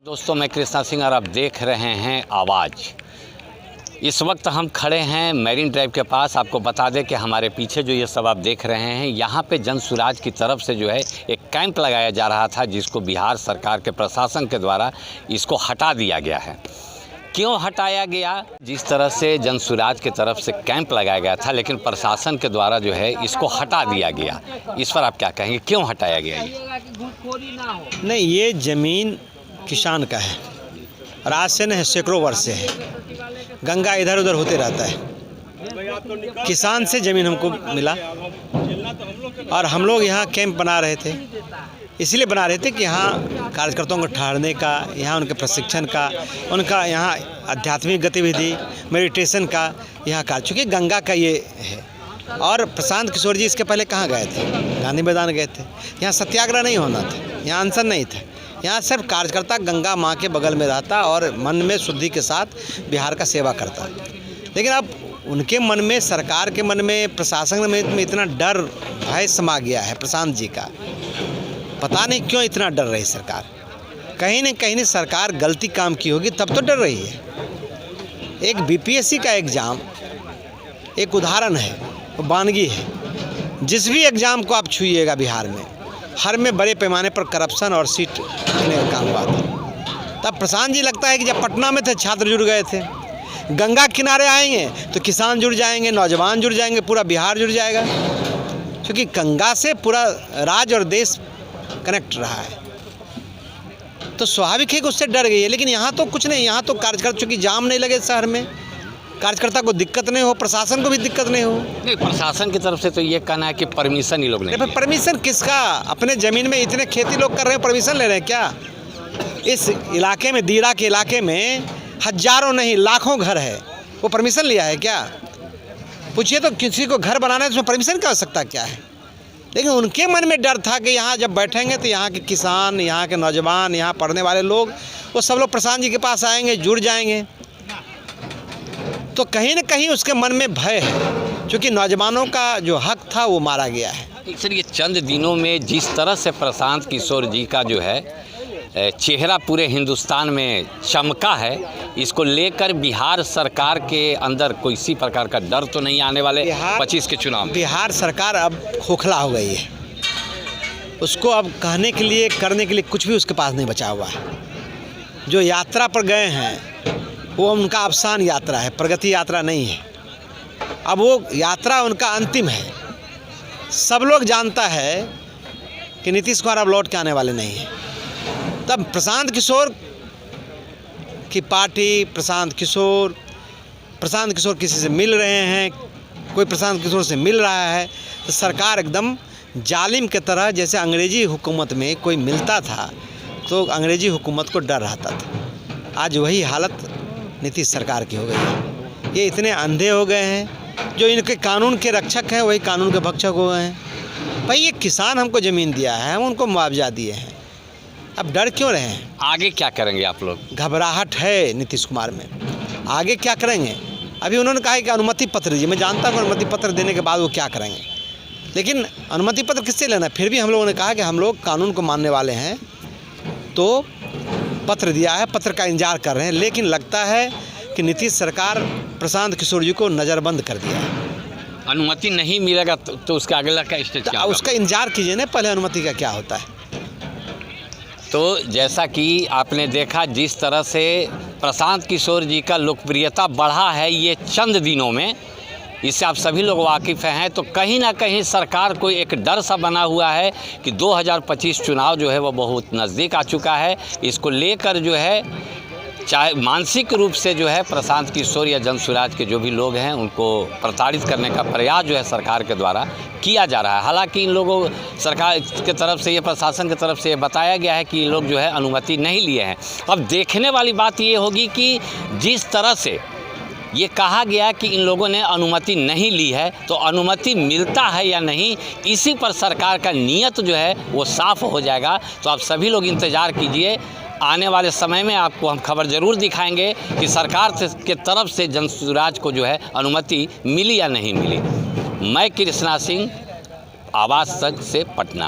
दोस्तों, मैं कृष्णा सिंह और आप देख रहे हैं आवाज़। इस वक्त हम खड़े हैं मैरीन ड्राइव के पास। आपको बता दें कि हमारे पीछे जो ये सब आप देख रहे हैं, यहाँ पे जन सुराज की तरफ से जो है एक कैंप लगाया जा रहा था, जिसको बिहार सरकार के प्रशासन के द्वारा इसको हटा दिया गया है। क्यों हटाया गया? जिस तरह से जन सुराज की तरफ से कैंप लगाया गया था, लेकिन प्रशासन के द्वारा जो है इसको हटा दिया गया। इस पर आप क्या कहेंगे, क्यों हटाया गया ये? नहीं, ये ज़मीन किसान का है और आज से नहीं, सैकड़ों वर्ष से है। गंगा इधर उधर होते रहता है। किसान से ज़मीन हमको मिला और हम लोग यहाँ कैंप बना रहे थे। इसलिए बना रहे थे कि यहाँ कार्यकर्ताओं को ठहरने का, यहाँ उनके प्रशिक्षण का, उनका यहाँ आध्यात्मिक गतिविधि, मेडिटेशन का यहाँ कार्य, चूँकि गंगा का ये है। और प्रशांत किशोर जी इसके पहले कहाँ गए थे? गांधी मैदान गए थे। यहाँ सत्याग्रह नहीं होना था, यहाँ अनशन नहीं था। यहाँ सिर्फ कार्यकर्ता गंगा माँ के बगल में रहता और मन में शुद्धि के साथ बिहार का सेवा करता। लेकिन अब उनके मन में, सरकार के मन में, प्रशासन में इतना डर भय समा गया है प्रशांत जी का। पता नहीं क्यों इतना डर रही सरकार। कहीं न कहीं सरकार गलती काम की होगी, तब तो डर रही है। एक बीपीएससी का एग्ज़ाम एक उदाहरण है, वो वानगी है। जिस भी एग्ज़ाम को आप छूइएगा बिहार में, हर में बड़े पैमाने पर करप्शन और सीट लेने का काम हुआ था। तब प्रशांत जी लगता है कि जब पटना में थे, छात्र जुड़ गए थे। गंगा किनारे आएंगे तो किसान जुड़ जाएंगे, नौजवान जुड़ जाएंगे, पूरा बिहार जुड़ जाएगा। क्योंकि गंगा से पूरा राज्य और देश कनेक्ट रहा है, तो स्वाभाविक है कि उससे डर गई है। लेकिन यहाँ तो कुछ नहीं, यहाँ तो कार्यकर्ता, चूँकि जाम नहीं लगे शहर में, कार्यकर्ता को दिक्कत नहीं हो, प्रशासन को भी दिक्कत नहीं हो। नहीं, प्रशासन की तरफ से तो ये कहना है कि परमिशन ही लोग नहीं। परमिशन किसका? अपने ज़मीन में इतने खेती लोग कर रहे हैं, परमिशन ले रहे हैं क्या? इस इलाके में, दीरा के इलाके में हजारों नहीं लाखों घर है, वो परमिशन लिया है क्या? पूछिए तो किसी को घर बनाना है तो उसमें परमिशन की आवश्यकता क्या है? लेकिन उनके मन में डर था कि यहाँ जब बैठेंगे तो यहाँ के किसान, यहाँ के नौजवान, यहाँ पढ़ने वाले लोग, वो सब लोग प्रशांत जी के पास आएंगे, जुड़ जाएंगे। तो कहीं न कहीं उसके मन में भय है, क्योंकि नौजवानों का जो हक था वो मारा गया है। सर, ये चंद दिनों में जिस तरह से प्रशांत किशोर जी का जो है चेहरा पूरे हिंदुस्तान में चमका है, इसको लेकर बिहार सरकार के अंदर कोई इसी प्रकार का डर तो नहीं आने वाले 25 के चुनाव में? बिहार सरकार अब खोखला हो गई है। उसको अब कहने के लिए, करने के लिए कुछ भी उसके पास नहीं बचा हुआ है। जो यात्रा पर गए हैं वो उनका अवसान यात्रा है, प्रगति यात्रा नहीं है। अब वो यात्रा उनका अंतिम है। सब लोग जानता है कि नीतीश कुमार अब लौट के आने वाले नहीं हैं। तब प्रशांत किशोर की पार्टी, प्रशांत किशोर किसी से मिल रहे हैं, कोई प्रशांत किशोर से मिल रहा है, तो सरकार एकदम जालिम के तरह, जैसे अंग्रेजी हुकूमत में कोई मिलता था तो अंग्रेजी हुकूमत को डर रहता था। आज वही हालत नीतीश सरकार की हो गई है। ये इतने अंधे हो गए हैं, जो इनके कानून के रक्षक हैं वही कानून के भक्षक हो गए हैं। भाई, ये किसान हमको ज़मीन दिया है, हम उनको मुआवजा दिए हैं, अब डर क्यों रहे हैं? आगे क्या करेंगे आप लोग? घबराहट है नीतीश कुमार में। आगे क्या करेंगे? अभी उन्होंने कहा है कि अनुमति पत्र दीजिए। मैं जानता हूँ अनुमति पत्र देने के बाद वो क्या करेंगे, लेकिन अनुमति पत्र किससे लेना है? फिर भी हम लोगों ने कहा कि हम लोग कानून को मानने वाले हैं, तो पत्र दिया है, पत्र का इंतजार कर रहे हैं। लेकिन लगता है कि नीतीश सरकार प्रशांत किशोर जी को नज़रबंद कर दिया है। अनुमति नहीं मिलेगा तो उसका अगला का स्टेज क्या होगा? उसका इंतजार कीजिए ना, पहले अनुमति का क्या होता है। तो जैसा कि आपने देखा, जिस तरह से प्रशांत किशोर जी का लोकप्रियता बढ़ा है ये चंद दिनों में, इससे आप सभी लोग वाकिफ़ हैं। तो कहीं ना कहीं सरकार को एक डर सा बना हुआ है कि 2025 चुनाव जो है वो बहुत नज़दीक आ चुका है। इसको लेकर जो है, चाहे मानसिक रूप से जो है प्रशांत किशोर या जन सुराज के जो भी लोग हैं, उनको प्रताड़ित करने का प्रयास जो है सरकार के द्वारा किया जा रहा है। हालांकि इन लोगों, सरकार की तरफ से, ये प्रशासन की तरफ से ये बताया गया है कि ये लोग जो है अनुमति नहीं लिए हैं। अब देखने वाली बात ये होगी कि जिस तरह से ये कहा गया कि इन लोगों ने अनुमति नहीं ली है, तो अनुमति मिलता है या नहीं, इसी पर सरकार का नियत जो है वो साफ हो जाएगा। तो आप सभी लोग इंतज़ार कीजिए, आने वाले समय में आपको हम खबर ज़रूर दिखाएंगे कि सरकार के तरफ से जन सुराज को जो है अनुमति मिली या नहीं मिली। मैं कृष्णा सिंह, आवाज़ तक से पटना।